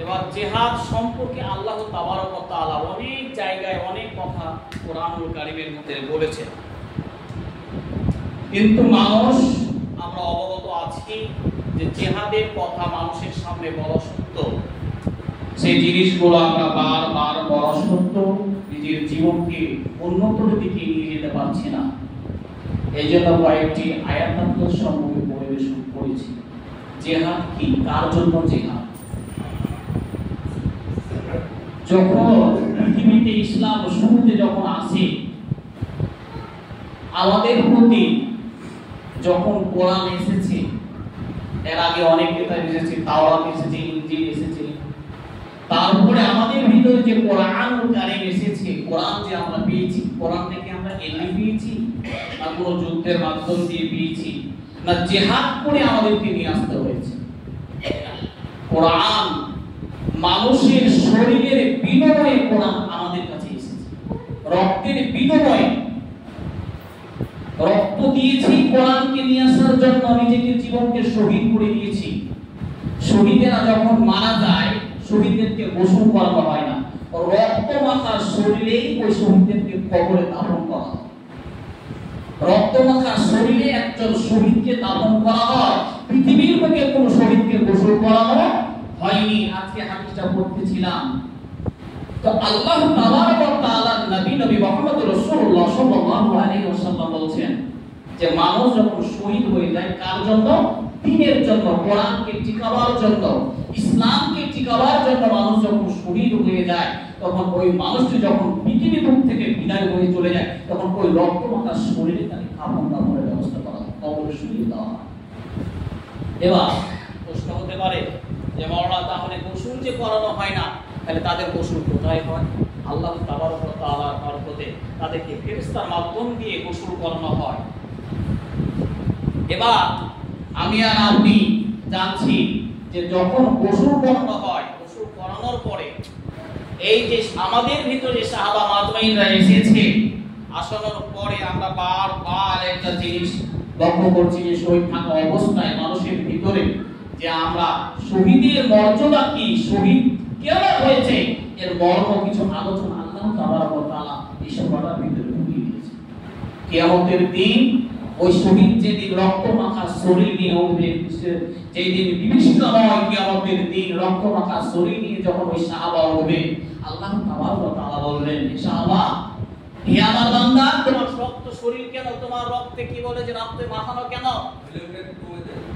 এবার জিহাদ সম্পর্কে আল্লাহ তাবারক ওয়া তাআলা অনেক জায়গায় অনেক কথা কোরআনুল কারীমের মধ্যে বলেছেন, কিন্তু মানুষ আমরা অবগত আছি যে জিহাদের কথা মানুষের সামনে বলা সত্য, সেই জিনিসগুলো আমরা বারবার বলা সত্য নিজের জীবনকে উন্নতির দিকে নিয়ে যেতে পারছি না। এই জন্য কয়েকটি আয়াত সম্পর্কে পরিবেশন করেছি। জিহাদ কি, কার জন্য জিহাদ? যখন পৃথিবীতে ইসলাম শুরুতে যখন আসে, আমাদের প্রতি যখন কোরআন এসেছে, এর আগে অনেক কিতাব এসেছে, তাওরাত এসেছে, ইনজিল এসেছে, তারপরে আমাদের ভিতরে যে কোরআনুল কারীম এসেছে, কোরআন যে আমরা পেয়েছি, কোরআন থেকে আমরা এমনি পেয়েছি না কোনো যুদ্ধের মাধ্যম দিয়ে পেয়েছি, না জিহাদ করে আমাদেরকে নিয়ে আসতে হয়েছে। কোরআন মানুষের শরীরের বিনিময়ে কোরআন আমাদের কাছে এসেছে, রক্তের বিনিময়ে। রক্ত দিয়েছি কোরআনকে নিয়ে আসার জন্য, নিজেকে জীবনকে শহীদ করে দিয়েছি। শহীদেরা যখন মারা যায়, শহীদদেরকে গোসল করানো হয় না, রক্ত মাখা শরীরেই ওই শহীদদেরকে কবরে দাফন করা হয়। রক্ত মাখা শরীরে একজন শহীদকে দাফন করা হয়, পৃথিবীর বুকে কোনো শহীদকে গোসল করানো হয়নি। আজকে হাদিসটা পড়তেছিলাম, তো আল্লাহ তাবারক ওয়া তাআলা নবী মুহাম্মদ রাসূলুল্লাহ সাল্লাল্লাহু আলাইহি ওয়াসাল্লাম বলেছেন যে মানুষ যখন শহীদ হয়ে যায়, কার জন্য? দ্বীনের জন্য, কোরআনকে টিকাবার জন্য, ইসলামকে টিকাবার জন্য মানুষ যখন শহীদ হয়ে যায়, তখন ওই মানুষটি যখন পৃথিবী বুক থেকে বিদায় হয়ে চলে যায়, তখন ওই রক্তমাখা শরীরে তাকে কাফন দাফনের ব্যবস্থা করা হয়, কবরে শুইয়ে দেওয়া হয়। এবার প্রশ্ন হতে পারে যে মাওলানা, তাহলে গোসল যে করানো হয় না, তাহলে তাদের গোসল কোথায় হয়? আল্লাহ তাবারক ওয়া তাআলার বরকতে তাদেরকে ফেরেশতার মাধ্যম দিয়ে গোসল করানো হয়। এবার আমি আর আপনি জানছি যে যখন গোসল করানো হয়, গোসল করানোর পরে এই যে আমাদের ভিতরে সাহাবা মাজমাইনরা এসেছে, আসানোর পরে আমরা বারবার একটা জিনিস লক্ষ্য করছি যে শহীদ থাকা অবস্থায় মানুষের ভিতরে যে আমরা শহীদের মর্যাদা কি, শহীদ কেন হয়েছে, এর মর্ম কিছু আলোচনা আল্লাহ তাবারক ওয়া তাআলা এই সভাটার ভিতরে ঢুকিয়ে দিয়েছে। কিয়ামতের দিন ওই শহীদ যেদিন রক্ত মাখা শরীর নিয়ে উঠবে, যেদিন বিভীষিকাময় কিয়ামতের দিন রক্ত মাখা শরীর নিয়ে যখন ওই সাহাবা উঠবে, আল্লাহ তাবারক ওয়া তাআলা বললেন, সাহাবা, হে আমার বান্দা, তোমার রক্ত শরীর কেন, তোমার রক্তে কি বলে যে রক্তে মাখানো কেন?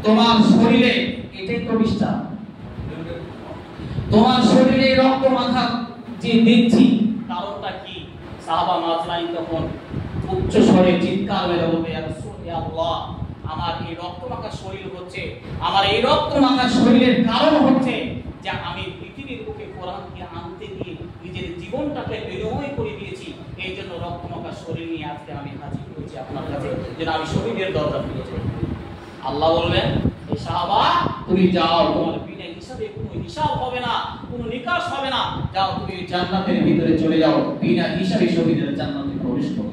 তোমার শরীরে এটাই তো বিশ্বাস, তোমার শরীরে রক্ত মাখা যে দেখছি, কারণটা কি? সাহাবা মাজমাইন তখন উচ্চ স্বরে চিৎকার মেরে বলবে, ইয়া আল্লাহ, আমার এই রক্ত মাখা শরীর হচ্ছে, আমার এই রক্ত মাখা শরীরের কারণ হচ্ছে যে আমি পৃথিবীর বুকে কোরআনকে আনতে গিয়ে নিজের জীবনটাকে বিনিময় করে দিয়েছি। এই জন্য রক্ত মাখা শরীর নিয়ে আজকে আমি হাজির হয়েছি আপনার কাছে, যেন আমি শহীদের দরজা পেয়েছি। আল্লাহ বলবেন, এই সাহাবা, তুমি যাও, তোমার বিনা হিসাবে কোনো হিসাব হবে না, কোনো নিকাশ হবে না, যাও তুমি জান্নাতের ভিতরে চলে যাও, বিনা হিসাবে শহীদের জান্নাতে প্রবেশ করো।